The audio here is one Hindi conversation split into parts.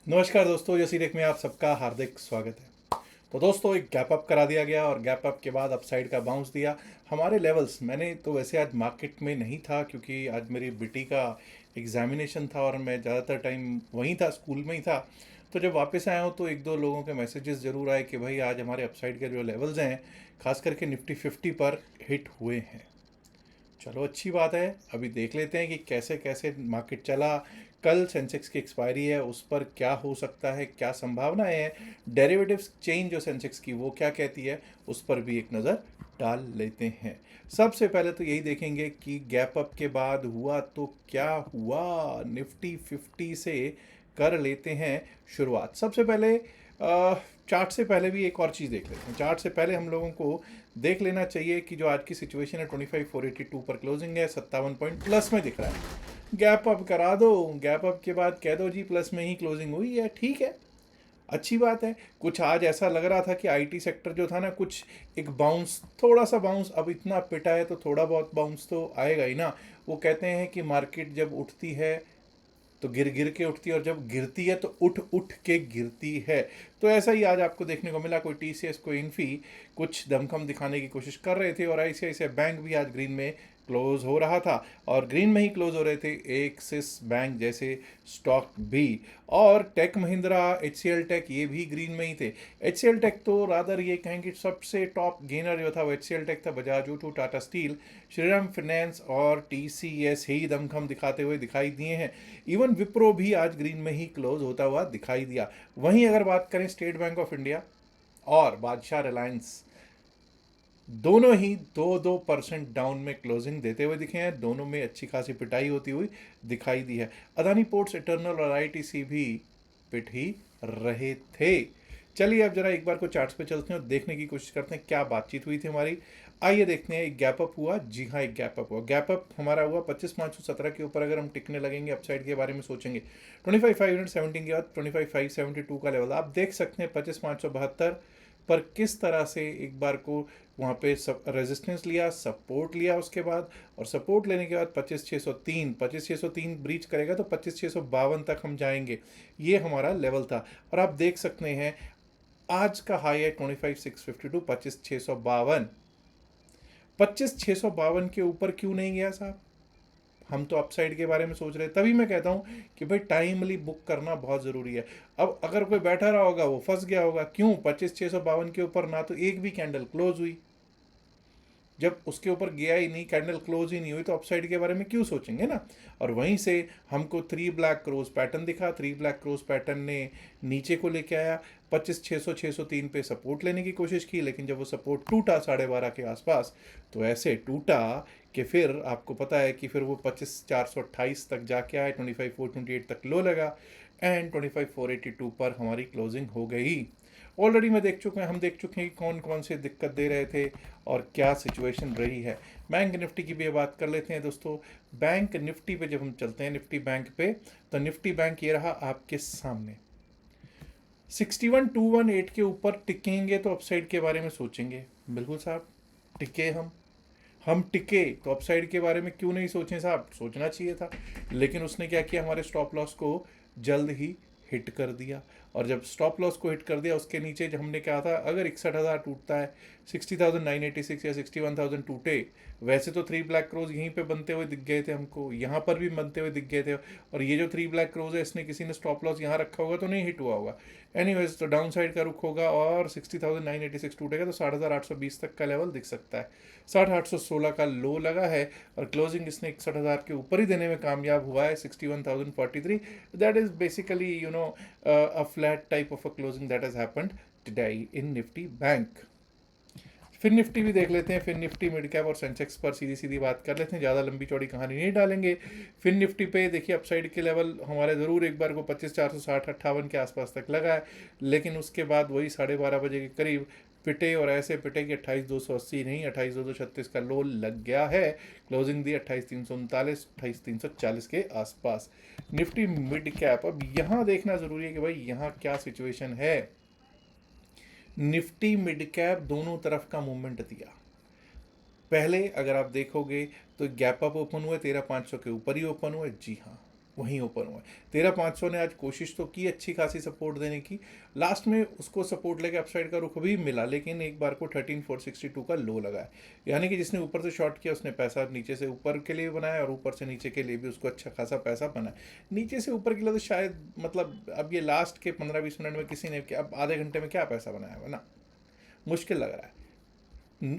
नमस्कार दोस्तों, जैसी रेक में आप सबका हार्दिक स्वागत है। तो दोस्तों, एक गैप अप करा दिया गया और गैप अप के बाद अपसाइड का बाउंस दिया हमारे लेवल्स। मैंने तो वैसे आज मार्केट में नहीं था क्योंकि आज मेरी बेटी का एग्जामिनेशन था और मैं ज़्यादातर टाइम वहीं था, स्कूल में ही था। तो जब वापस आया हूँ तो एक दो लोगों के मैसेजेस ज़रूर आए कि भाई आज हमारे अपसाइड के जो लेवल्स हैं, खास करके निफ्टी 50 पर हिट हुए हैं। चलो, अच्छी बात है। अभी देख लेते हैं कि कैसे कैसे मार्केट चला। कल सेंसेक्स की एक्सपायरी है, उस पर क्या हो सकता है, क्या संभावनाएं हैं। डेरिवेटिव्स चेंज जो सेंसेक्स की वो क्या कहती है, उस पर भी एक नज़र डाल लेते हैं। सबसे पहले तो यही देखेंगे कि गैप अप के बाद हुआ तो क्या हुआ। निफ्टी 50 से कर लेते हैं शुरुआत। सबसे पहले चार्ट से पहले भी एक और चीज़ देख लेते हैं। चार्ट से पहले हम लोगों को देख लेना चाहिए कि जो आज की सिचुएशन है 25,482 पर क्लोजिंग है, 57 पॉइंट प्लस में दिख रहा है। गैप अप करा दो, गैप अप के बाद कह दो जी प्लस में ही क्लोजिंग हुई है, ठीक है, अच्छी बात है। कुछ आज ऐसा लग रहा था कि आईटी सेक्टर जो था ना, कुछ एक बाउंस, थोड़ा सा बाउंस, अब इतना पिटा है तो थोड़ा बहुत बाउंस तो आएगा ही ना। वो कहते हैं कि मार्केट जब उठती है तो गिर गिर के उठती है और जब गिरती है तो उठ उठ के गिरती है। तो ऐसा ही आज आपको देखने को मिला। कोई टीसीएस, कोई इन्फी कुछ दमखम दिखाने की कोशिश कर रहे थे और आईसीआईसीआई बैंक भी आज ग्रीन में क्लोज हो रहा था और ग्रीन में ही क्लोज हो रहे थे एक्सिस बैंक जैसे स्टॉक भी। और टेक महिंद्रा, एचसीएल टेक, ये भी ग्रीन में ही थे। एचसीएल टेक तो रादर ये कहें कि सबसे टॉप गेनर जो था वो एचसीएल टेक था। Bajaj auto, Tata steel, Shriram finance और टीसीएस ही दमखम दिखाते हुए दिखाई दिए हैं। इवन विप्रो भी आज ग्रीन में ही क्लोज होता हुआ दिखाई दिया। वहीं अगर बात करें स्टेट बैंक ऑफ इंडिया और बादशाह रिलायंस, दोनों ही 2-2% डाउन में क्लोजिंग देते हुए दिखे हैं। दोनों में अच्छी खासी पिटाई होती हुई दिखाई दी है। अदानी पोर्ट्स, इटर्नल और आईटीसी भी पिट ही रहे थे। चलिए अब जरा एक बार को चार्ट्स पे चलते हैं और देखने की कोशिश करते हैं क्या बातचीत हुई थी हमारी। आइए देखते हैं। एक गैप अप हुआ, जी हाँ, एक गैप अप हुआ। गैप अप हमारा हुआ 25,517 के ऊपर। अगर हम टिकने लगेंगे, अपसाइड के बारे में सोचेंगे, 25,517 के बाद 25,572 का लेवल आप देख सकते हैं। 25,572 पर किस तरह से एक बार को वहाँ पे सब रेजिस्टेंस लिया, सपोर्ट लिया उसके बाद, और सपोर्ट लेने के बाद 25,603 ब्रीच करेगा तो 25,652 तक हम जाएंगे। ये हमारा लेवल था। और आप देख सकते हैं आज का हाई है 25,652, 25,652। 25,652 के ऊपर क्यों नहीं गया साहब? हम तो अपसाइड के बारे में सोच रहे हैं। तभी मैं कहता हूँ कि भाई टाइमली बुक करना बहुत ज़रूरी है। अब अगर कोई बैठा रहा होगा वो फंस गया होगा। क्यों? 25,652 के ऊपर ना तो एक भी कैंडल क्लोज हुई। जब उसके ऊपर गया ही नहीं, कैंडल क्लोज ही नहीं हुई, तो अपसाइड के बारे में क्यों सोचेंगे ना। और वहीं से हमको 3 ब्लैक क्रोज पैटर्न दिखा। 3 ब्लैक क्रोज पैटर्न ने नीचे को लेके आया। 25,600 603 पे सपोर्ट लेने की कोशिश की, लेकिन जब वो सपोर्ट टूटा 12:30 के आसपास, तो ऐसे टूटा कि फिर आपको पता है कि फिर वो 25,428 तक जाके आए। 25,428 तक लो लगा एंड 25,482 पर हमारी क्लोजिंग हो गई। ऑलरेडी हम देख चुके हैं कि कौन कौन से दिक्कत दे रहे थे और क्या सिचुएशन रही है। बैंक निफ्टी की भी बात कर लेते हैं दोस्तों। बैंक निफ्टी पे जब हम चलते हैं, निफ्टी बैंक पे, तो निफ्टी बैंक ये रहा आपके सामने। 61,218 के ऊपर टिकेंगे तो अपसाइड के बारे में सोचेंगे। बिल्कुल साहब, टिके हम टिके तो अपसाइड के बारे में क्यों नहीं सोचें साहब? सोचना चाहिए था। लेकिन उसने क्या किया, हमारे स्टॉप लॉस को जल्द ही हिट कर दिया। और जब स्टॉप लॉस को हिट कर दिया, उसके नीचे जब हमने कहा था अगर 61,000 टूटता है, 60,986 या 61,000 टूटे, वैसे तो 3 ब्लैक क्रोज यहीं पे बनते हुए दिख गए थे हमको, यहाँ पर भी बनते हुए दिख गए थे। और ये जो 3 ब्लैक क्रोज है, इसने किसी ने स्टॉप लॉस यहाँ रखा होगा तो नहीं हिट हुआ होगा। एनीवेज, तो डाउन साइड का रुख होगा और 60,986 टूटेगा तो 60,820 तक का लेवल दिख सकता है। 60,816 का लो लगा है और क्लोजिंग इसने 61,000 के ऊपर ही देने में कामयाब हुआ है, 61,043। That is basically a flat type of a closing that has happened today in Nifty Bank। फिर निफ्टी भी देख लेते हैं। फिर निफ्टी, मिड कैप और सेंसेक्स पर सीधी सीधी बात कर लेते हैं, ज़्यादा लंबी चौड़ी कहानी नहीं डालेंगे। फिर निफ्टी पे देखिए अपसाइड के लेवल हमारे ज़रूर एक बार को 25,460-58 के आसपास तक लगा है, लेकिन उसके बाद वही 12:30 के करीब पिटे और ऐसे पिटे कि 28,280 नहीं, 28,236 का लो लग गया है। क्लोजिंग दी 28,339, 28,340 के आसपास। निफ्टी मिड कैप, अब यहाँ देखना ज़रूरी है कि भाई यहाँ क्या सिचुएशन है। निफ्टी मिड कैप दोनों तरफ का मूवमेंट दिया। पहले अगर आप देखोगे तो गैप अप ओपन हुआ, 13,500 के ऊपर ही ओपन हुआ, जी हाँ, वहीं ओपन हुआ है। 13,500 ने आज कोशिश तो की अच्छी खासी सपोर्ट देने की, लास्ट में उसको सपोर्ट लेके अपसाइड का रुख भी मिला, लेकिन एक बार को 13,462 का लो लगा है। यानी कि जिसने ऊपर से शॉर्ट किया उसने पैसा नीचे से ऊपर के लिए बनाया और ऊपर से नीचे के लिए भी उसको अच्छा खासा पैसा बना। नीचे से ऊपर के लिए तो शायद मतलब अब ये लास्ट के 15-20 मिनट में किसी ने अब आधे घंटे में क्या पैसा बनाया हुआ ना, मुश्किल लग रहा है।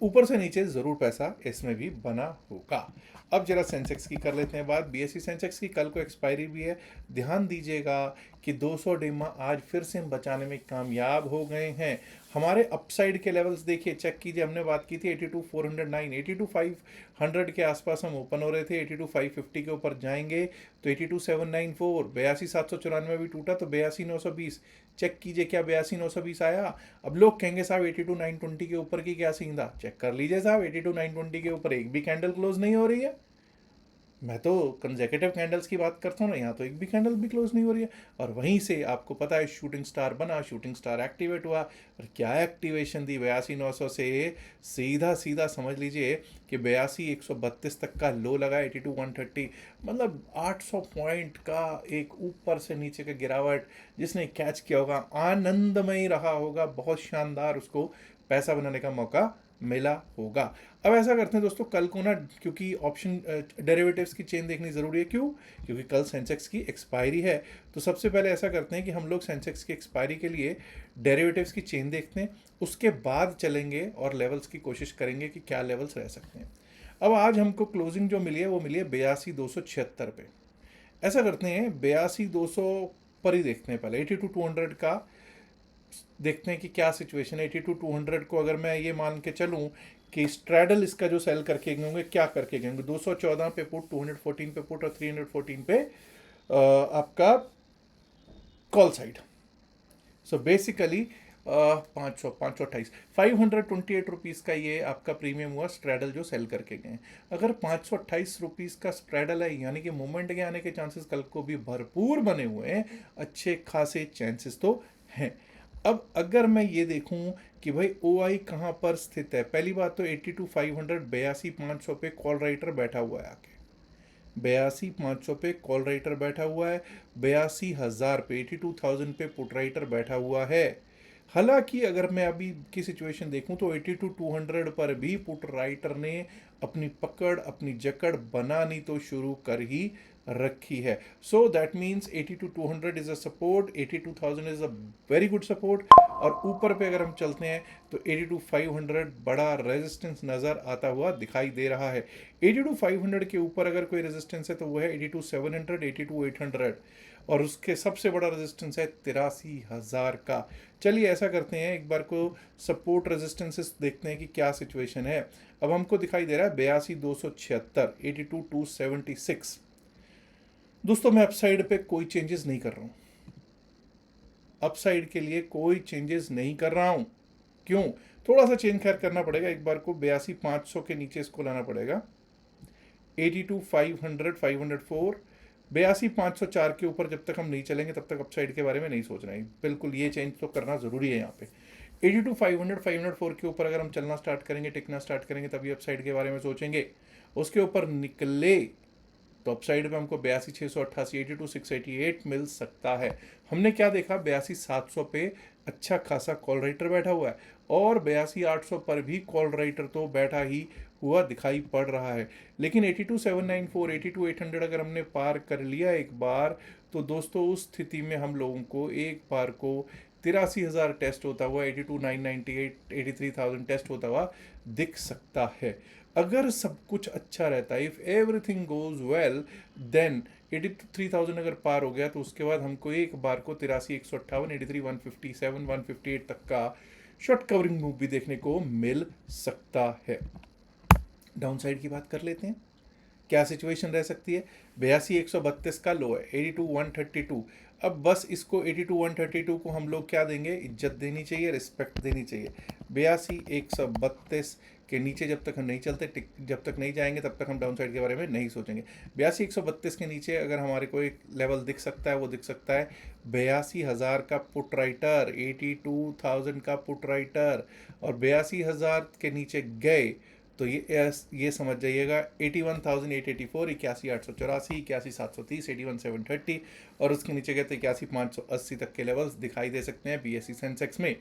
ऊपर से नीचे जरूर पैसा इसमें भी बना होगा। अब जरा सेंसेक्स की कर लेते हैं बात। बीएसई सेंसेक्स की कल को एक्सपायरी भी है। ध्यान दीजिएगा कि 200 डेमा आज फिर से हम बचाने में कामयाब हो गए हैं। हमारे अपसाइड के लेवल्स देखिए, चेक कीजिए। हमने बात की थी 82,409, 82,500 के आसपास हम ओपन हो रहे थे। 82,550 के ऊपर जाएंगे तो 82,794, 82,794 भी टूटा तो 82,920। चेक कीजिए क्या 82,920 आया। अब लोग कहेंगे साहब 82,920 के ऊपर की क्या सीन था। चेक कर लीजिए साहब, 82,920 के ऊपर एक भी कैंडल क्लोज नहीं हो रही है। मैं तो कंजेकेटिव कैंडल्स की बात करता हूँ ना, यहाँ तो एक भी कैंडल भी क्लोज नहीं हो रही है। और वहीं से आपको पता है शूटिंग स्टार बना, शूटिंग स्टार एक्टिवेट हुआ। और क्या एक्टिवेशन दी 82,900 से सीधा सीधा समझ लीजिए कि 82,132 तक का लो लगा। 82,130 मतलब 800 पॉइंट का एक ऊपर से नीचे का गिरावट जिसने कैच किया होगा आनंदमय रहा होगा, बहुत शानदार उसको पैसा बनाने का मौका मिला होगा। अब ऐसा करते हैं दोस्तों, कल को ना, क्योंकि ऑप्शन डेरिवेटिव्स की चेन देखनी ज़रूरी है। क्यों? क्योंकि कल सेंसेक्स की एक्सपायरी है। तो सबसे पहले ऐसा करते हैं कि हम लोग सेंसेक्स की एक्सपायरी के लिए डेरिवेटिव्स की चेन देखते हैं, उसके बाद चलेंगे और लेवल्स की कोशिश करेंगे कि क्या लेवल्स रह सकते हैं। अब आज हमको क्लोजिंग जो मिली है वो मिली है 82,276 पे। ऐसा करते हैं 82,200 पर ही देखते हैं, पहले 82,200 का देखते हैं कि क्या सिचुएशन है। 82,200 को अगर मैं ये मान के चलूँ कि स्ट्रैडल इसका जो सेल करके गए होंगे, क्या करके गए होंगे, 214 पे पुट, 214 पे पुट और 314 पे आपका call side. So basically 528 528 rupees का ये आपका प्रीमियम हुआ स्ट्रैडल जो सेल करके गए। अगर 528 रुपीज़ का स्ट्रैडल है, यानी कि मूवमेंट के आने के चांसेस कल को भी भरपूर बने हुए हैं, अच्छे खासे चांसेस तो हैं। अब अगर मैं ये देखूं कि भाई ओ आई कहाँ पर स्थित है, पहली बात तो 82,500 82,500 पे कॉल राइटर बैठा हुआ है आके, 82,500 पे कॉल राइटर बैठा हुआ है, 82,000 पे 82,000 पे पुट राइटर बैठा हुआ है। हालांकि अगर मैं अभी की सिचुएशन देखूं तो 82,200 पर भी पुट राइटर ने अपनी पकड़ अपनी जकड़ बनानी तो शुरू कर ही रखी है। So that means 82,200 is a support, 82,000 is a very good support. और ऊपर पे अगर हम चलते हैं तो 82,500 बड़ा रेजिस्टेंस नज़र आता हुआ दिखाई दे रहा है। 82,500 के ऊपर अगर कोई रेजिस्टेंस है तो वो है 82,700, 82,800 और उसके सबसे बड़ा रेजिस्टेंस है 83,000 का। चलिए ऐसा करते हैं, एक बार को सपोर्ट रेजिस्टेंसेस देखते हैं कि क्या सिचुएशन है। अब हमको दिखाई दे रहा है 82,276, 82,276। दोस्तों मैं अपसाइड पे कोई चेंजेस नहीं कर रहा हूं, अपसाइड के लिए कोई चेंजेस नहीं कर रहा हूं। क्यों? थोड़ा सा चेंज खैर करना पड़ेगा, एक बार को 82,500 के नीचे इसको लाना पड़ेगा। 82,500, 504, 82,504 के ऊपर जब तक हम नहीं चलेंगे तब तक अपसाइड के बारे में नहीं सोच रहे हैं। बिल्कुल ये चेंज तो करना ज़रूरी है यहाँ पे। 82,500, 504 के ऊपर अगर हम चलना स्टार्ट करेंगे, टिकना स्टार्ट करेंगे, तभी अपसाइड के बारे में सोचेंगे। उसके ऊपर निकले तो अपसाइड में हमको 82,688, 82,688 मिल सकता है। हमने क्या देखा, 82,700 पे अच्छा खासा कॉल राइटर बैठा हुआ है और 82,800 पर भी कॉल राइटर तो बैठा ही हुआ दिखाई पड़ रहा है। लेकिन 82,794, 82,800 अगर हमने पार कर लिया एक बार तो दोस्तों उस स्थिति में हम लोगों को एक बार को 83,000 टेस्ट होता हुआ, 82,998, 83,000 टेस्ट होता हुआ दिख सकता है। अगर सब कुछ अच्छा रहता है, if everything goes well, then 83,000 अगर पार हो गया तो उसके बाद हमको एक बार को 83,158, 83,157, 158 तक का शॉर्ट कवरिंग मूव भी देखने को मिल सकता है। डाउन साइड की बात कर लेते हैं, क्या सिचुएशन रह सकती है। 82,132 का लो है, 82,132। अब बस इसको 82,132 को हम लोग क्या देंगे, इज्जत देनी चाहिए, रिस्पेक्ट देनी चाहिए। 82,132 के नीचे जब तक हम नहीं चलते, जब तक नहीं जाएंगे तब तक हम डाउन साइड के बारे में नहीं सोचेंगे। 82,132 के नीचे अगर हमारे को एक लेवल दिख सकता है, वो दिख सकता है 82,000 का पुट राइटर, 82,000 का पुट राइटर। और 82,000 के नीचे गए तो ये समझ जाइएगा 81,884, 81,884, 81,730, 81,730 और उसके नीचे गए तो 81,580 तक के लेवल्स दिखाई दे सकते हैं बीएसई सेंसेक्स में।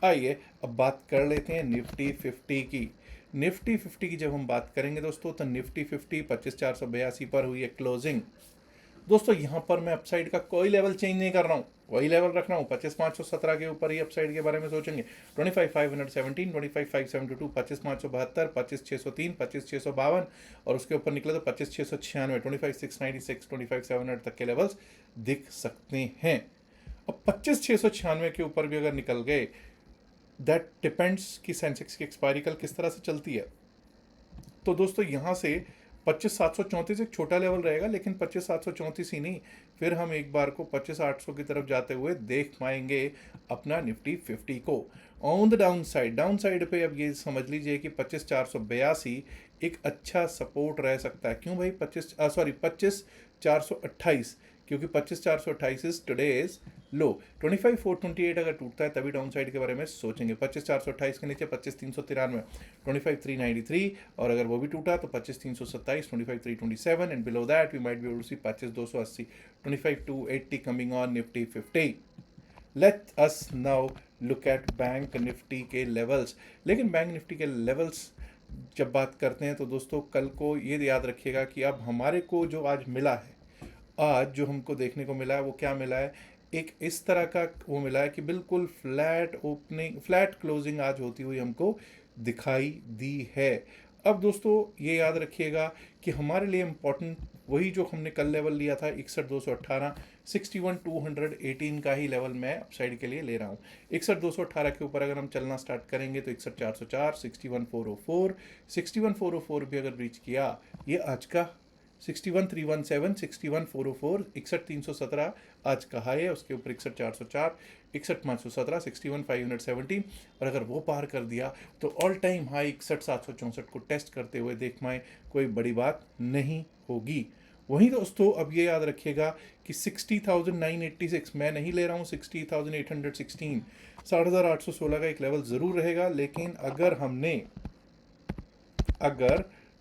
आइए अब बात कर लेते हैं निफ्टी 50 की। निफ्टी 50 की जब हम बात करेंगे दोस्तों, तो निफ्टी 50 25,482 पर हुई है क्लोजिंग। दोस्तों यहाँ पर मैं अपसाइड का कोई लेवल चेंज नहीं कर रहा हूँ, वही लेवल रख रहा हूँ। 25,517 के ऊपर ही अपसाइड के बारे में सोचेंगे। 25,517, 25,572, 25,572, 25,603, 25,652 और उसके ऊपर निकले तो 25,696, 25,696, 25,700 तक के लेवल्स दिख सकते हैं। अब 25,696 के ऊपर भी अगर निकल गए, दैट डिपेंड्स कि सेंसेक्स की एक्सपायरी कल किस तरह से चलती है। तो दोस्तों यहाँ से 25,734 एक छोटा लेवल रहेगा, लेकिन 25,734 ही नहीं, फिर हम एक बार को 25,800 की तरफ जाते हुए देख पाएंगे अपना निफ्टी 50 को। ऑन द डाउन साइड पे अब ये समझ लीजिए कि 25,482 एक अच्छा सपोर्ट रह सकता है। क्यों भाई 25,428, क्योंकि 25,428 इज टुडेज लो। 25,428 अगर टूटता है तभी डाउन साइड के बारे में सोचेंगे। 25,428 के नीचे 25,393, 25,393 और अगर वो भी टूटा तो 25,327, 25,327 and below that we might be able to see 25,280, 25,280 coming on Nifty 50। Let us now look at Bank Nifty के लेवल्स। लेकिन बैंक निफ्टी के लेवल्स जब बात करते हैं तो दोस्तों कल को ये याद रखिएगा कि अब हमारे को जो आज मिला है, आज जो हमको देखने को मिला है वो क्या मिला है, एक इस तरह का वो मिला है कि बिल्कुल फ्लैट क्लोजिंग आज होती हुई हमको दिखाई दी है। अब दोस्तों ये याद रखिएगा कि हमारे लिए इम्पोर्टेंट वही जो हमने कल लेवल लिया था 61,218, 61,218 का ही लेवल मैं अपसाइड के लिए ले रहा हूँ। 61,218 के ऊपर अगर हम चलना स्टार्ट करेंगे तो 61,404, 61,404, 61,404 भी अगर ब्रीच किया, ये आज का 61,317, 61,404, 61,317 आज का हाई है, उसके ऊपर 61,404, 61,517, 61,517 और अगर वो पार कर दिया तो ऑल टाइम हाई 61,764 को टेस्ट करते हुए देख पाए कोई बड़ी बात नहीं होगी। वहीं दोस्तों अब ये याद रखिएगा कि 60,986 मैं नहीं ले रहा हूँ, 60,816, 60,816 का एक लेवल ज़रूर रहेगा। लेकिन अगर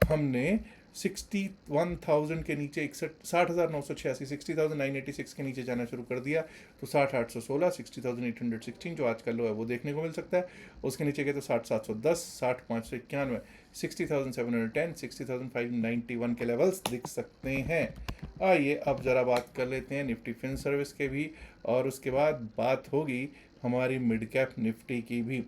हमने 61,000 के नीचे 60,986, 60,986 के नीचे जाना शुरू कर दिया तो 60,816, 60,816 जो आज का लो है वो देखने को मिल सकता है। उसके नीचे गए तो 60,710, 60,591, 60,710, 60,591 के लेवल्स दिख सकते हैं। आइए अब ज़रा बात कर लेते हैं निफ्टी फिन सर्विस के भी, और उसके बाद बात होगी हमारी मिड कैप निफ्टी की भी।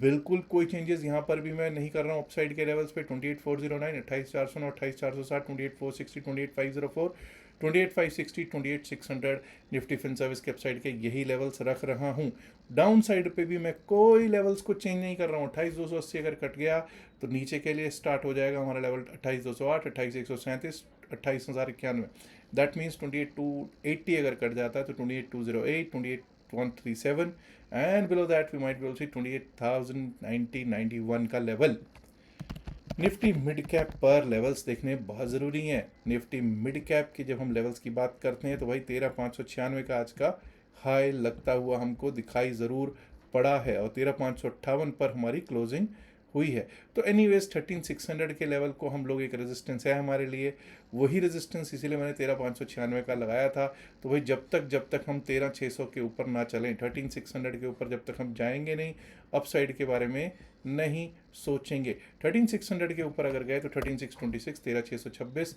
बिल्कुल कोई चेंजेस यहाँ पर भी मैं नहीं कर रहा हूँ अपसाइड के लेवल्स पे। 28,409, 28,409, 28,460, 28,460, 28,504, 28,560, 28,600 निफ्टी फिन सर्विस के अपसाइड के यही लेवल्स रख रहा हूँ। डाउन साइड पे भी मैं कोई लेवल्स को चेंज नहीं कर रहा हूँ। 28,280 अगर कट गया तो नीचे के लिए स्टार्ट हो जाएगा हमारा लेवल 28,208, 28,137, 28,091। दैट मीन्स 28,280 अगर कट जाता है तो 28,208, 28,137 and below that we might be able to see 28,090, 91 का लेवल। निफ्टी मिड कैप पर लेवल्स देखने बहुत ज़रूरी हैं। निफ्टी मिड कैप की जब हम लेवल्स की बात करते हैं तो भाई 13,596 का आज का हाई लगता हुआ हमको दिखाई ज़रूर पड़ा है और 13,558 पर हमारी क्लोजिंग हुई है। तो एनीवेज 13,600 के लेवल को हम लोग एक रेजिस्टेंस है हमारे लिए, वही रेजिस्टेंस इसीलिए मैंने 13,596 का लगाया था। तो भाई जब तक हम 13,600 के ऊपर ना चलें, 13,600 के ऊपर जब तक हम जाएंगे नहीं, अपसाइड के बारे में नहीं सोचेंगे। 13,600 के ऊपर अगर गए तो 13,626, 13,626,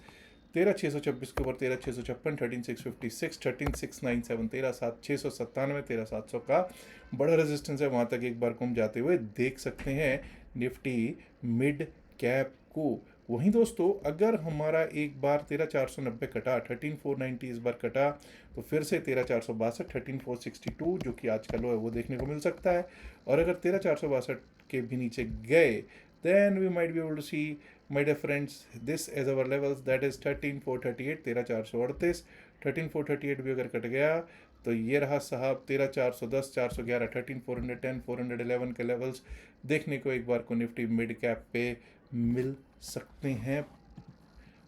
13,626 के ऊपर 13,656, 13,656, 13,697, 13,697, 13,700 का बड़ा रेजिस्टेंस है। वहाँ तक एक बार को हम जाते हुए देख सकते हैं निफ्टी मिड कैप को। वहीं दोस्तों अगर हमारा एक बार 13,490 कटा, 13,490 इस बार कटा, तो फिर से 13,462, 13,462 जो कि आज का लो है वो देखने को मिल सकता है। और अगर 13,462 के भी नीचे गए then we might be able to see, my dear friends, this as our levels, that is 13,438, 13,438, 13,438 भी अगर कट गया तो ये रहा साहब 13,410, 411, 13,410, 411 के लेवल्स देखने को एक बार को निफ्टी मिड कैप पे मिल सकते हैं।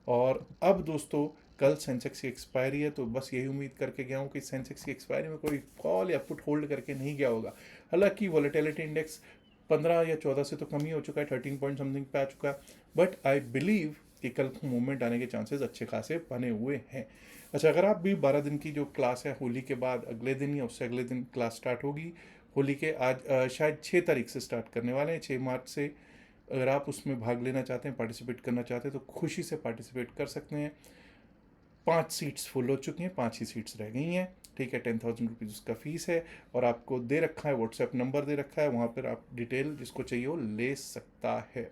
और अब दोस्तों कल सेंसेक्स की एक्सपायरी है, तो बस यही उम्मीद करके गया हूँ कि सेंसेक्स की एक्सपायरी में कोई कॉल या पुट होल्ड करके नहीं गया होगा। हालांकि वॉलेटिलिटी इंडेक्स 15 या 14 से तो कम ही हो चुका है, 13 पॉइंट समथिंग पे आ चुका है। बट आई बिलीव कि कल को मूवमेंट आने के चांसेस अच्छे खासे बने हुए हैं। अच्छा, अगर आप भी 12 दिन की जो क्लास है होली के बाद अगले दिन या उससे अगले दिन क्लास स्टार्ट होगी, होली के आज शायद 6 तारीख से स्टार्ट करने वाले हैं, 6 मार्च से। अगर आप उसमें भाग लेना चाहते हैं, पार्टिसिपेट करना चाहते हैं, तो खुशी से पार्टिसिपेट कर सकते हैं। 5 सीट्स फुल हो चुकी हैं, 5 ही सीट्स रह गई हैं। ठीक है, 10,000 रुपीज़ उसका फ़ीस है और आपको दे रखा है, व्हाट्सएप नंबर दे रखा है, वहाँ पर आप डिटेल जिसको चाहिए वो ले सकता है।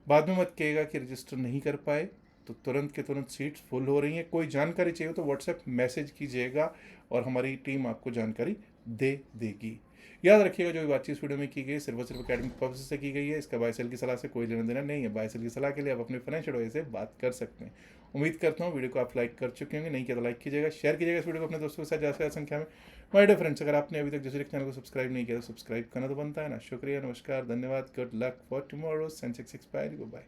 बाद में मत कहिएगा कि रजिस्टर नहीं कर पाए, तो तुरंत के तुरंत सीट्स फुल हो रही हैं। कोई जानकारी चाहिए तो व्हाट्सएप मैसेज कीजिएगा और हमारी टीम आपको जानकारी दे देगी। याद रखिएगा, जो भी बातचीत इस वीडियो में की गई सिर्फ और सिर्फ अकेडमिक पर्पज से की गई है। इसका बाय सेल की सलाह से कोई लेना देना नहीं है। बाय सेल की सलाह के लिए आप अपने फाइनेंशियल एडवाइजर से बात कर सकते हैं। उम्मीद करता हूँ वीडियो को आप लाइक कर चुके होंगे, नहीं किया तो लाइक कीजिएगा, शेयर कीजिएगा इस वीडियो को अपने दोस्तों के साथ ज़्यादा से ज़्यादा संख्या में। माय डियर फ्रेंड्स, अगर आपने अभी तक जैसे चैनल को सब्सक्राइब नहीं किया तो सब्सक्राइब करना तो बनता है ना। शुक्रिया, नमस्कार, धन्यवाद, good luck for tomorrow, Sensex expiry, bye.